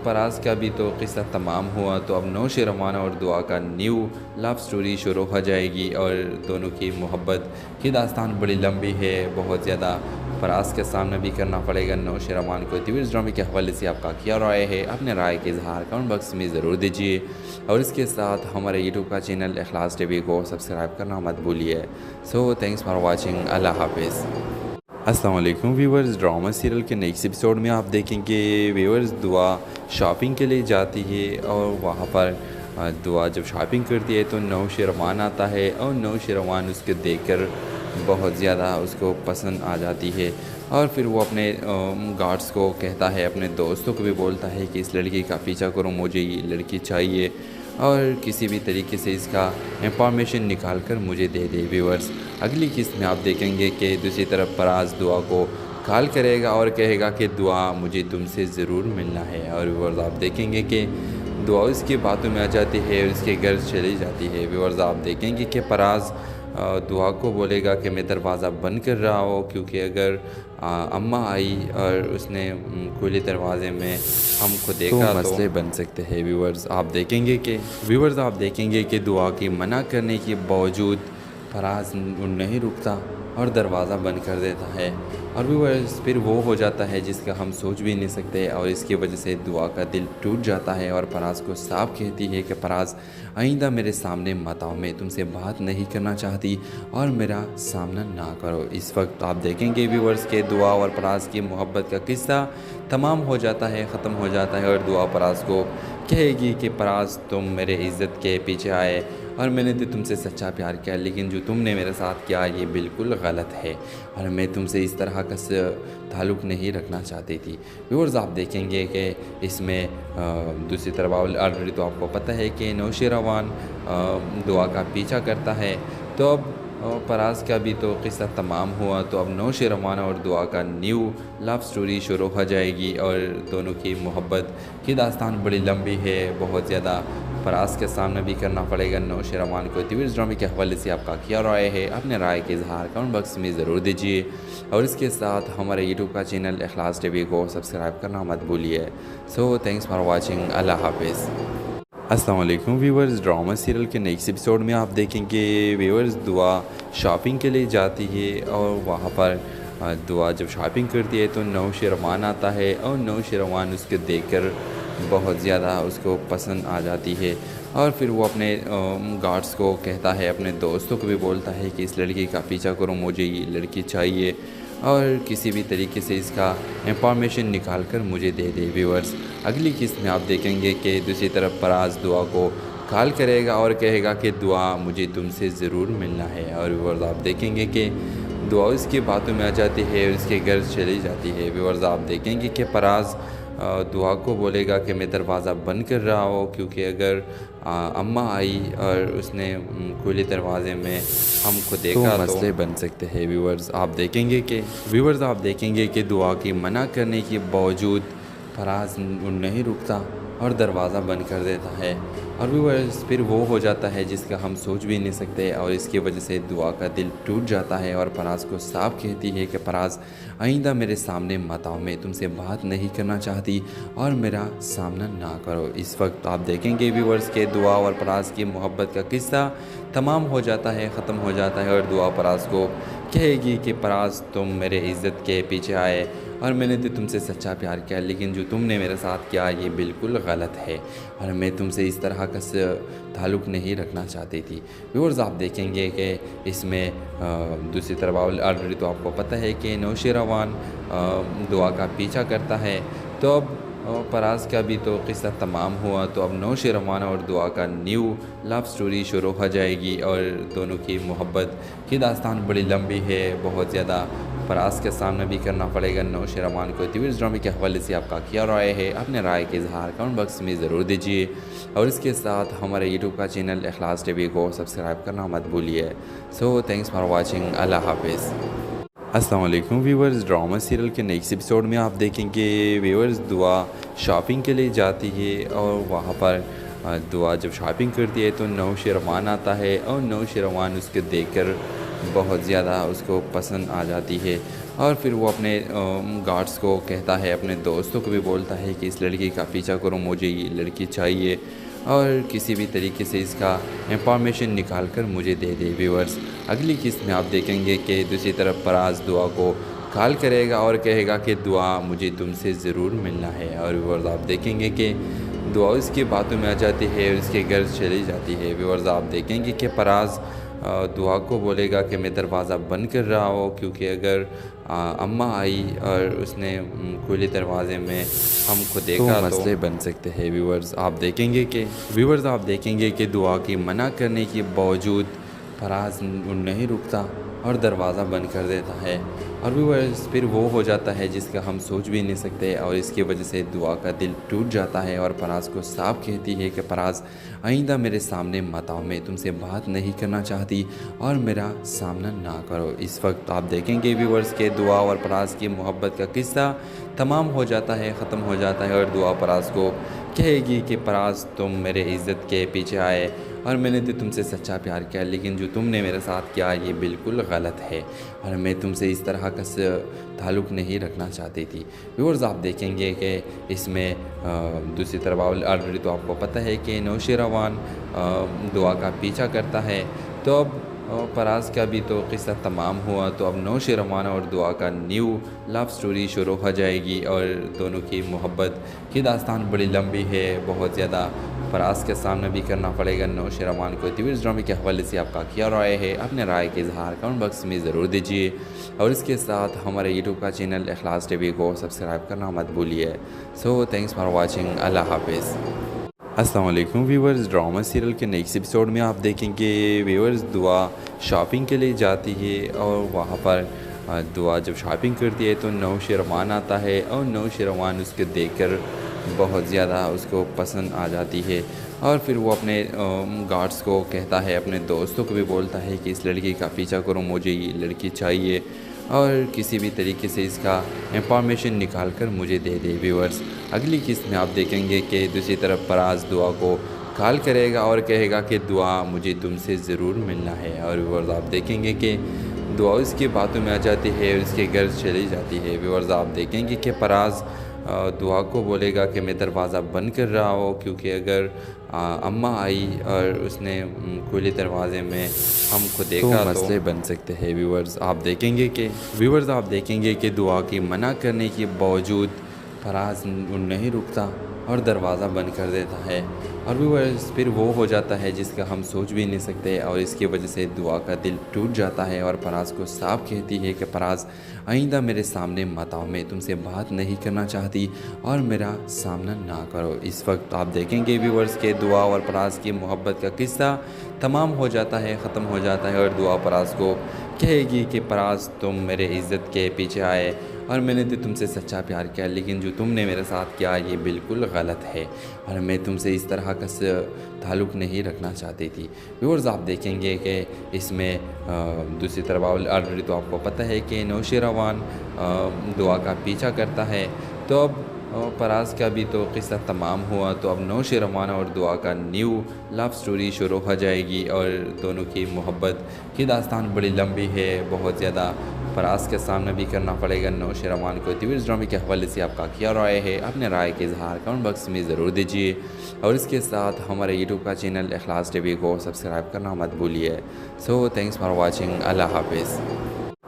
फराज का भी तो किस्सा तमाम हुआ, तो अब नौशेरवान और दुआ का न्यू लव स्टोरी शुरू हो जाएगी और दोनों की मोहब्बत की दास्तान बड़ी लंबी है, बहुत ज़्यादा। फराज के सामने भी करना पड़ेगा नौशेरवान को। तो इस ड्रामे के हवाले से आपका क्या राय है? अपने राय के इजहार कमेंट बॉक्स में ज़रूर दीजिए और इसके साथ हमारे यूट्यूब का चैनल इखलास टीवी को सब्सक्राइब करना मत भूलिए। So thanks for watching. Allah हाफिज़। अस्सलाम वालेकुम व्यूवर्स, ड्रामा सीरियल के नेक्स्ट एपिसोड में आप देखेंगे व्यूवर्स दुआ शॉपिंग के लिए जाती है और वहाँ पर दुआ जब शॉपिंग करती है तो नौशेरवान आता है और नौशेरवान उसके देखकर बहुत ज़्यादा उसको पसंद आ जाती है और फिर वो अपने गार्ड्स को कहता है, अपने दोस्तों को भी बोलता है कि इस लड़की का पीछा करो, मुझे ये लड़की चाहिए और किसी भी तरीके से इसका इंफॉर्मेशन निकाल कर मुझे दे दे। व्यूअर्स अगली किस्त में आप देखेंगे कि दूसरी तरफ फराज दुआ को कॉल करेगा और कहेगा कि दुआ मुझे तुमसे ज़रूर मिलना है और व्यूअर्स आप देखेंगे कि दुआ उसकी बातों में आ जाती है और उसके घर चली जाती है। व्यूअर्स आप देखेंगे कि फराज दुआ को बोलेगा कि मैं दरवाज़ा बंद कर रहा हूँ क्योंकि अगर अम्मा आई और उसने खुले दरवाज़े में हमको देखा तो मसले बन सकते हैं। व्यूअर्स आप देखेंगे कि दुआ की मना करने के बावजूद फराज नहीं रुकता और दरवाज़ा बंद कर देता है और व्यूअर्स फिर वो हो जाता है जिसका हम सोच भी नहीं सकते और इसकी वजह से दुआ का दिल टूट जाता है और फराज को साफ कहती है कि फराज आइंदा मेरे सामने मत आओ, मैं तुमसे बात नहीं करना चाहती और मेरा सामना ना करो। इस वक्त आप देखेंगे व्यूअर्स के दुआ और फराज की मोहब्बत का किस्सा तमाम हो जाता है, ख़त्म हो जाता है और दुआ फराज को कहेगी कि फराज तुम मेरे इज़्ज़त के पीछे आए और मैंने तो तुमसे सच्चा प्यार किया, लेकिन जो तुमने मेरे साथ किया ये बिल्कुल गलत है और मैं तुमसे इस तरह का ताल्लुक़ नहीं रखना चाहती थी। व्यूअर्स आप देखेंगे कि इसमें दूसरी तरफ ऑलरेडी तो आपको पता है कि नौशेरवान दुआ का पीछा करता है, तो अब फराज का भी तो किस्सा तमाम हुआ, तो अब नौशेरवान और दुआ का न्यू लव स्टोरी शुरू हो जाएगी और दोनों की मोहब्बत की दास्तान बड़ी लंबी है, बहुत ज़्यादा। फराज के सामने भी करना पड़ेगा नौशेरवान को। तो इस ड्रामे के हवाले से आपका क्या राय है? अपने राय के इजहार कमेंट बॉक्स में ज़रूर दीजिए और इसके साथ हमारे यूट्यूब का चैनल इखलास टीवी को सब्सक्राइब करना मत भूलिए। So thanks for watching. Allah हाफिज़। अस्सलाम वालेकुम व्यूवर्स, ड्रामा सीरियल के नेक्स्ट एपिसोड में आप देखेंगे व्यूवर्स दुआ शॉपिंग के लिए जाती है और वहाँ पर दुआ जब शॉपिंग करती है तो नौशेरवान आता है और नौशेरवान उसके देखकर बहुत ज़्यादा उसको पसंद आ जाती है और फिर वो अपने गार्ड्स को कहता है, अपने दोस्तों को भी बोलता है कि इस लड़की का पीछा करो, मुझे ये लड़की चाहिए और किसी भी तरीके से इसका इंफॉर्मेशन निकाल कर मुझे दे दे। व्यूअर्स, अगली किस्त में आप देखेंगे कि दूसरी तरफ फराज दुआ को कॉल करेगा और कहेगा कि दुआ मुझे तुमसे ज़रूर मिलना है। और व्यूअर्स, आप देखेंगे कि दुआ उसकी बातों में आ जाती है और उसके घर चली जाती है। व्यूअर्स, आप देखेंगे कि फराज दुआ को बोलेगा कि मैं दरवाज़ा बंद कर रहा हूँ, क्योंकि अगर अम्मा आई और उसने खुले दरवाजे में हमको देखा तो मसले बन सकते हैं। व्यूअर्स, आप देखेंगे कि दुआ की मना करने के बावजूद फराज नहीं रुकता और दरवाज़ा बंद कर देता है। और व्यूअर्स, फिर वो हो जाता है जिसका हम सोच भी नहीं सकते और इसकी वजह से दुआ का दिल टूट जाता है और फराज को साफ कहती है कि फराज आइंदा मेरे सामने मत आओ, मैं तुमसे बात नहीं करना चाहती और मेरा सामना ना करो। इस वक्त आप देखेंगे व्यूअर्स के दुआ और फराज की मोहब्बत का किस्सा तमाम हो जाता है, ख़त्म हो जाता है और दुआ फराज को कहेगी कि फराज तुम मेरे इज़्ज़त के पीछे आए और मैंने तो तुमसे सच्चा प्यार किया, लेकिन जो तुमने मेरे साथ किया ये बिल्कुल गलत है और मैं तुमसे इस तरह का ताल्लुक़ नहीं रखना चाहती थी। व्यूअर्स, आप देखेंगे कि इसमें दूसरी तरफ ऑलरेडी तो आपको पता है कि नौशेरवान दुआ का पीछा करता है, तो अब फराज का भी तो किस्सा तमाम हुआ, तो अब नौशेरवान और दुआ का न्यू लव स्टोरी शुरू हो जाएगी और दोनों की मोहब्बत की दास्तान बड़ी लंबी है, बहुत ज़्यादा फराज का सामना भी करना पड़ेगा नौशेरवान को। तो इस ड्रामे के हवाले से आपका क्या राय है, अपने राय के इजहार कमेंट बॉक्स में ज़रूर दीजिए और इसके साथ हमारे यूट्यूब का चैनल इखलास टीवी को सब्सक्राइब करना मत भूलिए। So thanks for watching, Allah हाफिज़। अस्सलाम वालेकुम व्यूअर्स, ड्रामा सीरियल के नेक्स्ट एपिसोड में आप देखेंगे व्यूअर्स दुआ शॉपिंग के लिए जाती है और वहाँ पर दुआ जब शॉपिंग करती है तो नौशेरवान आता है और नौशेरवान उसके देखकर बहुत ज़्यादा उसको पसंद आ जाती है और फिर वो अपने गार्ड्स को कहता है, अपने दोस्तों को भी बोलता है कि इस लड़की का पीछा करो, मुझे ये लड़की चाहिए और किसी भी तरीके से इसका इंफॉर्मेशन निकाल कर मुझे दे दे। व्यूअर्स, अगली किस्त में आप देखेंगे कि दूसरी तरफ फराज दुआ को कॉल करेगा और कहेगा कि दुआ मुझे तुमसे ज़रूर मिलना है। और व्यूअर्स, आप देखेंगे कि दुआ उसकी बातों में आ जाती है और उसके घर चली जाती है। व्यूअर्स, आप देखेंगे कि फराज दुआ को बोलेगा कि मैं दरवाज़ा बंद कर रहा हूँ, क्योंकि अगर अम्मा आई और उसने खुले दरवाजे में हमको देखा तो मसले बन सकते हैं। व्यूअर्स, आप देखेंगे कि दुआ की मना करने के बावजूद फराज नहीं रुकता और दरवाज़ा बंद कर देता है और व्यूअर्स, फिर वो हो जाता है जिसका हम सोच भी नहीं सकते और इसकी वजह से दुआ का दिल टूट जाता है और फराज को साफ कहती है कि फराज आइंदा मेरे सामने मत आओ, मैं तुमसे बात नहीं करना चाहती और मेरा सामना ना करो। इस वक्त आप देखेंगे व्यूअर्स के दुआ और फराज की मोहब्बत का किस्सा तमाम हो जाता है, ख़त्म हो जाता है और दुआ फराज को कहेगी कि फराज तुम मेरे इज़्ज़त के पीछे आए और मैंने तो तुमसे सच्चा प्यार किया, लेकिन जो तुमने मेरे साथ किया ये बिल्कुल गलत है और मैं तुमसे इस तरह का ताल्लुक़ नहीं रखना चाहती थी। व्यूअर्स, आप देखेंगे कि इसमें दूसरी तरफ ऑलरेडी तो आपको पता है कि नौशेरवान दुआ का पीछा करता है, तो अब फराज का भी तो किस्सा तमाम हुआ, तो अब नौशेरवान और दुआ का न्यू लव स्टोरी शुरू हो जाएगी और दोनों की मोहब्बत की दास्तान बड़ी लंबी है, बहुत ज़्यादा फराज का सामना भी करना पड़ेगा नौशेरवान को। तो इस ड्रामे के हवाले से आपका क्या राय है, अपने राय के इजहार कमेंट बॉक्स में ज़रूर दीजिए और इसके साथ हमारे यूट्यूब का चैनल इखलास टीवी को सब्सक्राइब करना मत भूलिए। So thanks for watching, Allah हाफिज़। अस्सलाम वालेकुम व्यूअर्स, ड्रामा सीरियल के नेक्स्ट एपिसोड में आप देखेंगे व्यूअर्स दुआ शॉपिंग के लिए जाती है और वहाँ पर दुआ जब शॉपिंग करती है तो नौशेरवान आता है और नौशेरवान उसके देखकर बहुत ज़्यादा उसको पसंद आ जाती है और फिर वो अपने गार्ड्स को कहता है, अपने दोस्तों को भी बोलता है कि इस लड़की का पीछा करो, मुझे ये लड़की चाहिए और किसी भी तरीके से इसका इंफॉर्मेशन निकाल कर मुझे दे दे। व्यूअर्स, अगली किस्त में आप देखेंगे कि दूसरी तरफ फराज दुआ को कॉल करेगा और कहेगा कि दुआ मुझे तुमसे ज़रूर मिलना है और व्यूअर्स, आप देखेंगे कि दुआ उसकी बातों में आ जाती है और उसके घर चली जाती है। व्यूअर्स, आप देखेंगे कि फराज दुआ को बोलेगा कि मैं दरवाज़ा बंद कर रहा हूँ, क्योंकि अगर अम्मा आई और उसने खुले दरवाजे में हमको देखा तो मसले बन सकते हैं। व्यूअर्स, आप देखेंगे कि दुआ की मना करने के बावजूद फराज नहीं रुकता और दरवाज़ा बंद कर देता है और व्यूअर्स फिर वो हो जाता है जिसका हम सोच भी नहीं सकते और इसकी वजह से दुआ का दिल टूट जाता है और फराज को साफ कहती है कि फराज आइंदा मेरे सामने मत आओ, मैं तुमसे बात नहीं करना चाहती और मेरा सामना ना करो। इस वक्त आप देखेंगे व्यूअर्स के दुआ और फराज की मोहब्बत का किस्सा तमाम हो जाता है, ख़त्म हो जाता है और दुआ फराज को कहेगी कि फराज तुम मेरे इज़्ज़त के पीछे आए और मैंने तो तुमसे सच्चा प्यार किया, लेकिन जो तुमने मेरे साथ किया ये बिल्कुल गलत है और मैं तुमसे इस तरह का ताल्लुक़ नहीं रखना चाहती थी। व्यूअर्स आप देखेंगे कि इसमें दूसरी तरफ ऑलरेडी तो आपको पता है कि नौशेरवान दुआ का पीछा करता है, तो अब फराज का भी तो किस्सा तमाम हुआ, तो अब नौशेरवान और दुआ का न्यू लव स्टोरी शुरू हो जाएगी और दोनों की मोहब्बत की दास्तान बड़ी लंबी है, बहुत ज़्यादा फराज का सामना भी करना पड़ेगा नौशेरवान को। तो इस ड्रामे के हवाले से आपका क्या राय है, अपने राय के इजहार कमेंट बॉक्स में ज़रूर दीजिए और इसके साथ हमारे यूट्यूब का चैनल इखलास टीवी को सब्सक्राइब करना मत भूलिए। So thanks for watching, Allah हाफिज़।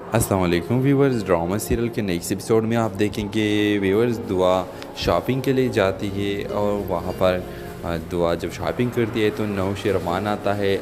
अस्सलाम वालेकुम व्यूअर्स, ड्रामा सीरियल के नेक्स्ट एपिसोड में आप देखेंगे व्यूअर्स दुआ शॉपिंग के लिए जाती है और वहाँ पर दुआ जब शॉपिंग करती है तो नौशेरवान आता है।